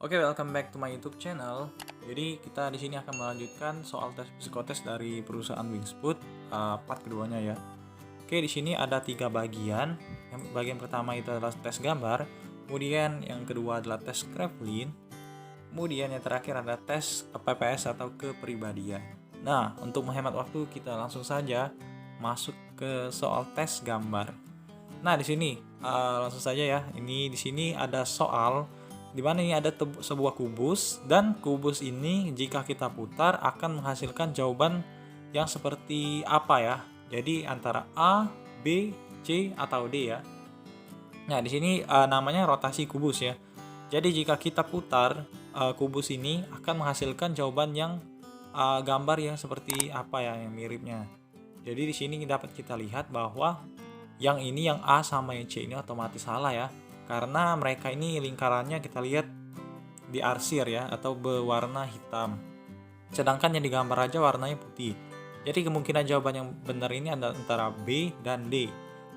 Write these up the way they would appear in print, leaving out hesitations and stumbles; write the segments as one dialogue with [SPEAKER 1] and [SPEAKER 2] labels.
[SPEAKER 1] Oke, welcome back to my YouTube channel. Jadi kita di sini akan melanjutkan soal tes psikotes dari perusahaan Wingsput, part keduanya ya. Oke, di sini ada 3 bagian. Yang bagian pertama itu adalah tes gambar, kemudian yang kedua adalah tes Kraepelin, kemudian yang terakhir adalah tes PPS atau kepribadian. Nah, untuk menghemat waktu kita langsung saja masuk ke soal tes gambar. Nah, di sini langsung saja ya. Ini di sini ada soal di mana ini ada sebuah kubus, dan kubus ini jika kita putar akan menghasilkan jawaban yang seperti apa ya. Jadi antara A, B, C atau D ya. Nah, di sini namanya rotasi kubus ya. Jadi jika kita putar kubus ini akan menghasilkan jawaban yang gambar yang seperti apa ya, yang miripnya. Jadi di sini dapat kita lihat bahwa yang ini, yang A sama yang C ini otomatis salah ya. Karena mereka ini lingkarannya kita lihat diarsir ya, atau berwarna hitam. Sedangkan yang digambar aja warnanya putih. Jadi kemungkinan jawaban yang benar ini adalah antara B dan D.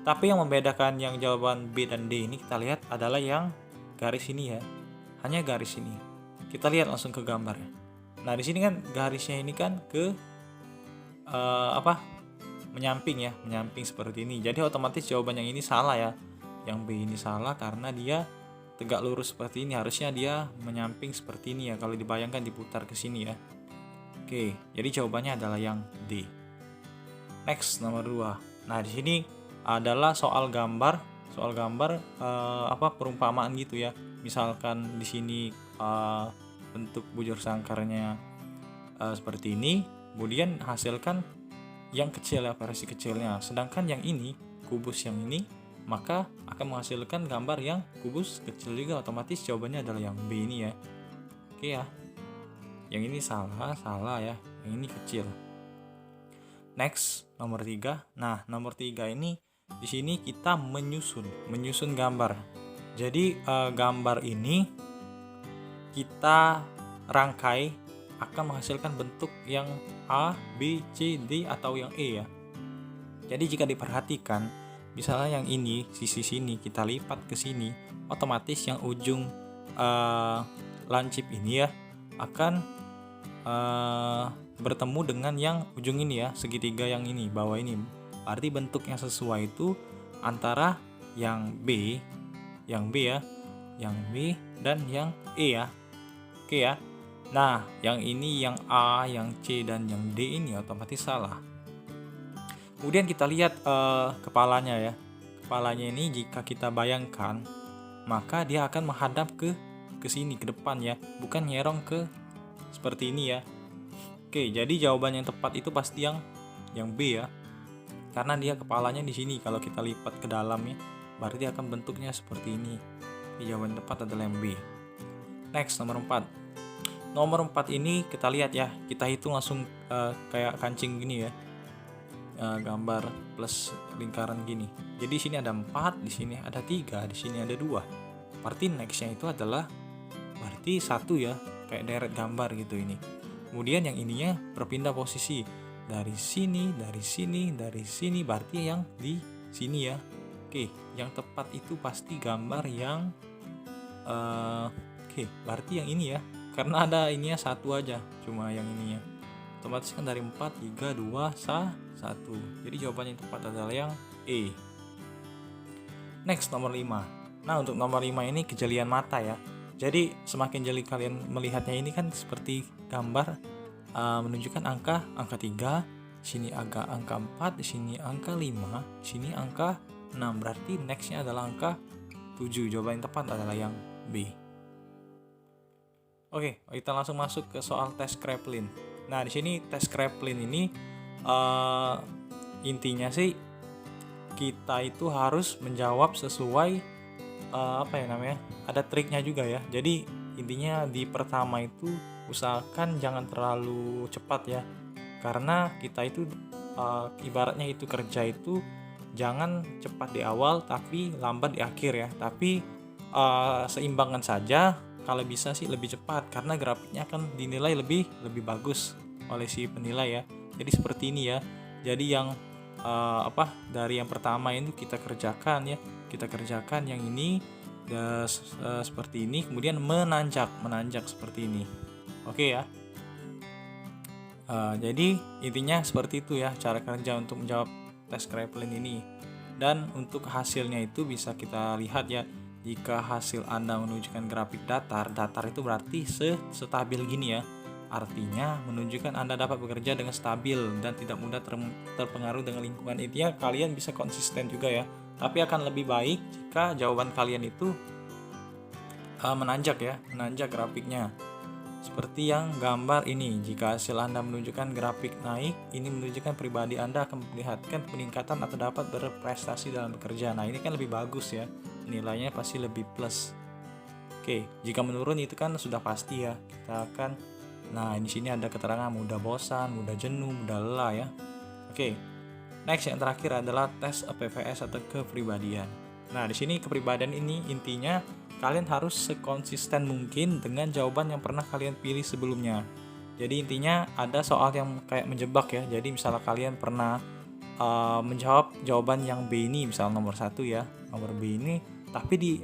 [SPEAKER 1] Tapi yang membedakan yang jawaban B dan D ini kita lihat adalah yang garis ini ya. Hanya garis ini. Kita lihat langsung ke gambar ya. Nah, di sini kan garisnya ini kan ke menyamping ya, menyamping seperti ini. Jadi otomatis jawaban yang ini salah ya. Yang B ini salah karena dia tegak lurus seperti ini, harusnya dia menyamping seperti ini ya kalau dibayangkan diputar ke sini ya. Oke, jadi jawabannya adalah yang D. Next, nomor 2. Nah, di sini adalah soal gambar, perumpamaan gitu ya. Misalkan di sini bentuk bujur sangkarnya seperti ini, kemudian hasilkan yang kecil ya, versi kecilnya. Sedangkan yang ini, kubus yang ini, maka akan menghasilkan gambar yang kubus kecil juga, otomatis jawabannya adalah yang B ini ya. Oke ya. Yang ini salah ya. Yang ini kecil. Next, nomor 3. Nah, nomor 3 ini di sini kita menyusun gambar. Jadi gambar ini kita rangkai akan menghasilkan bentuk yang A, B, C, D atau yang E ya. Jadi jika diperhatikan, misalnya yang ini, sisi sini kita lipat ke sini, otomatis yang ujung lancip ini ya akan bertemu dengan yang ujung ini ya, segitiga yang ini, bawah ini. Berarti bentuk yang sesuai itu antara yang B ya, yang B dan yang E ya. Oke ya. Nah, yang ini, yang A, yang C, dan yang D ini otomatis salah. Kemudian kita lihat kepalanya ya. Kepalanya ini jika kita bayangkan, maka dia akan menghadap ke sini, ke depan ya, bukan nyerong ke seperti ini ya. Oke, jadi jawaban yang tepat itu pasti yang B ya. Karena dia kepalanya di sini, kalau kita lipat ke dalam ya, berarti akan bentuknya seperti ini. Jadi jawaban yang tepat adalah yang B. Next, nomor 4. Nomor 4 ini kita lihat ya, kita hitung langsung kayak kancing gini ya. Gambar plus lingkaran gini. Jadi di sini ada 4, di sini ada 3, di sini ada 2. Berarti nextnya itu adalah berarti 1 ya, kayak deret gambar gitu ini. Kemudian yang ininya berpindah posisi dari sini, dari sini, dari sini, berarti yang di sini ya. Oke, yang tepat itu pasti gambar yang berarti yang ini ya. Karena ada ininya 1 aja, cuma yang ininya. Otomatis kan dari 4, 3, 2, 1. Jadi jawabannya yang tepat adalah yang E. Next, nomor 5. Nah, untuk nomor 5 ini kejelian mata ya. Jadi semakin jeli kalian melihatnya ini kan seperti gambar menunjukkan angka 3, sini agak angka 4, di sini angka 5, di sini angka 6. Berarti nextnya adalah angka 7. Jawaban yang tepat adalah yang B. Oke, kita langsung masuk ke soal tes Kraepelin. Nah, di sini tes Kraepelin ini intinya sih kita itu harus menjawab sesuai ada triknya juga ya. Jadi intinya di pertama itu usahakan jangan terlalu cepat ya. Karena kita itu ibaratnya itu kerja itu jangan cepat di awal tapi lambat di akhir ya. Tapi seimbangkan saja. Kalau bisa sih lebih cepat karena grafiknya akan dinilai lebih bagus oleh si penilai ya. Jadi seperti ini ya. Jadi yang dari yang pertama itu kita kerjakan ya. Kita kerjakan yang ini, seperti ini, kemudian menanjak seperti ini. Oke ya. Jadi intinya seperti itu ya cara kerja untuk menjawab tes Kraepelin ini. Dan untuk hasilnya itu bisa kita lihat ya. Jika hasil Anda menunjukkan grafik datar itu berarti stabil gini ya. Artinya menunjukkan Anda dapat bekerja dengan stabil dan tidak mudah terpengaruh dengan lingkungan. Intinya kalian bisa konsisten juga ya. Tapi akan lebih baik jika jawaban kalian itu menanjak grafiknya. Seperti yang gambar ini, jika hasil Anda menunjukkan grafik naik, ini menunjukkan pribadi Anda akan memperlihatkan peningkatan atau dapat berprestasi dalam bekerja. Nah, ini kan lebih bagus ya, nilainya pasti lebih plus. Oke, jika menurun itu kan sudah pasti ya, kita akan, nah di sini ada keterangan mudah bosan, mudah jenuh, mudah lelah ya. Oke, next yang terakhir adalah tes PPS atau kepribadian. Nah, di sini kepribadian ini intinya kalian harus sekonsisten mungkin dengan jawaban yang pernah kalian pilih sebelumnya. Jadi intinya ada soal yang kayak menjebak ya. Jadi misalnya kalian pernah menjawab jawaban yang B ini, misalnya nomor 1 ya, nomor B ini, tapi di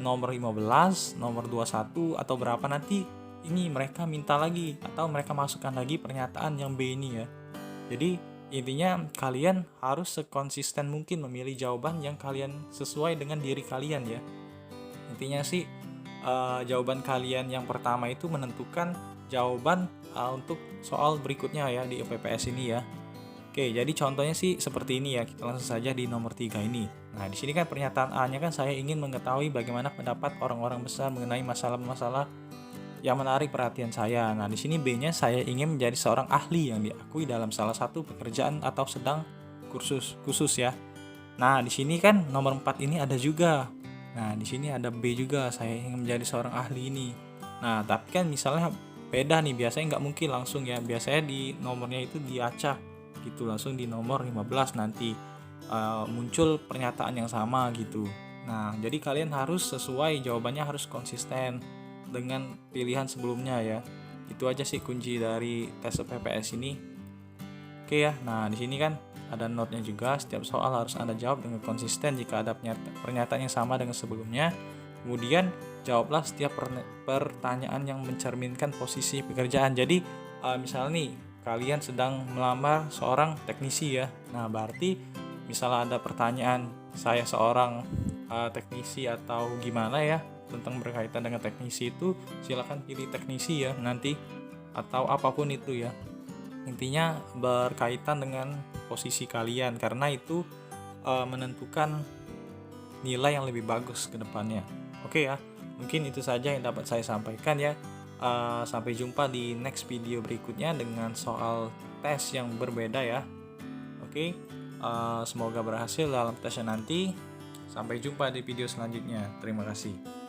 [SPEAKER 1] nomor 15, nomor 21 atau berapa nanti ini mereka minta lagi atau mereka masukkan lagi pernyataan yang B ini ya. Jadi intinya kalian harus sekonsisten mungkin memilih jawaban yang kalian sesuai dengan diri kalian ya. Intinya sih jawaban kalian yang pertama itu menentukan jawaban untuk soal berikutnya ya di PPS ini ya. Oke, jadi contohnya sih seperti ini ya. Kita langsung saja di nomor 3 ini. Nah, di sini kan pernyataan A-nya kan saya ingin mengetahui bagaimana pendapat orang-orang besar mengenai masalah-masalah yang menarik perhatian saya. Nah, di sini B-nya saya ingin menjadi seorang ahli yang diakui dalam salah satu pekerjaan atau sedang khusus ya. Nah, di sini kan nomor 4 ini ada juga. Nah, di sini ada B juga, saya ingin menjadi seorang ahli ini. Nah, tapi kan misalnya beda nih, biasanya nggak mungkin langsung ya. Biasanya di nomornya itu diacak gitu, langsung di nomor 15 nanti muncul pernyataan yang sama gitu. Nah, jadi kalian harus sesuai, jawabannya harus konsisten dengan pilihan sebelumnya ya. Itu aja sih kunci dari tes PPS ini. Oke ya, nah di sini kan ada note-nya juga, setiap soal harus Anda jawab dengan konsisten jika ada pernyataan yang sama dengan sebelumnya. Kemudian jawablah setiap pertanyaan yang mencerminkan posisi pekerjaan. Jadi misalnya nih kalian sedang melamar seorang teknisi ya. Nah, berarti misalnya ada pertanyaan saya seorang teknisi atau gimana ya tentang berkaitan dengan teknisi itu, silakan pilih teknisi ya nanti atau apapun itu ya. Intinya berkaitan dengan posisi kalian karena itu menentukan nilai yang lebih bagus ke depannya. Oke ya, mungkin itu saja yang dapat saya sampaikan ya. Sampai jumpa di next video berikutnya dengan soal tes yang berbeda ya. Oke, semoga berhasil dalam tesnya nanti. Sampai jumpa di video selanjutnya. Terima kasih.